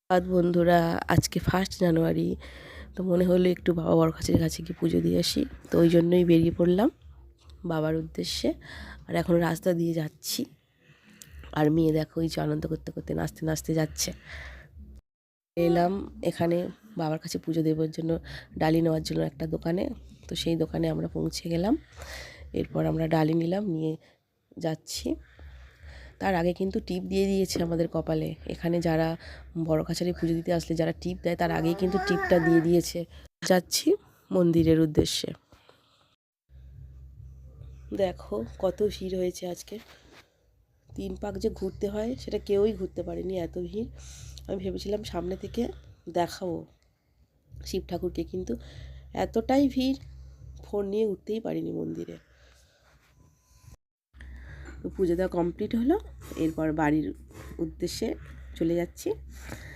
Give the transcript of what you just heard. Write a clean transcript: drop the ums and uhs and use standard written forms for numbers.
বন্ধুরা, আজকে 1 জানুয়ারি। তো মনে হলো একটু বাবা বড়গাছের কাছে গিয়ে পুজো দিয়ে আসি। তো ওই জন্যই বেরিয়ে পড়লাম বাবার উদ্দেশ্যে। আর এখন রাস্তা দিয়ে যাচ্ছি। আর মেয়ে দেখো এই যে আনন্দ করতে করতে নাচতে নাচতে যাচ্ছে। এলাম এখানে বাবার কাছে পুজো দেওয়ার জন্য, ডালি নেওয়ার জন্য একটা দোকানে। তো সেই দোকানে আমরা পৌঁছে গেলাম। এরপর আমরা ডালি নিলাম, নিয়ে যাচ্ছি। তার আগে কিন্তু টিপ দিয়ে দিয়েছে আমাদের কপালে। এখানে যারা বড়গাছালি পুজো দিতে আসলে যারা টিপ দেয়, তার আগেই কিন্তু টিপটা দিয়ে দিয়েছে। যাচ্ছি মন্দিরের উদ্দেশ্যে। দেখো কত ভিড় হয়েছে আজকে। 3 পাক যে ঘুরতে হয় সেটা কেউই ঘুরতে পারেনি, এত ভিড়। আমি ভেবেছিলাম সামনে থেকে দেখাবো শিব ঠাকুরকে, কিন্তু এতটাই ভিড়, ফোন নিয়ে উঠতেই পারিনি মন্দিরে। তো পুজো দেওয়া কমপ্লিট হলো, এরপর বাড়ির উদ্দেশ্যে চলে যাচ্ছি।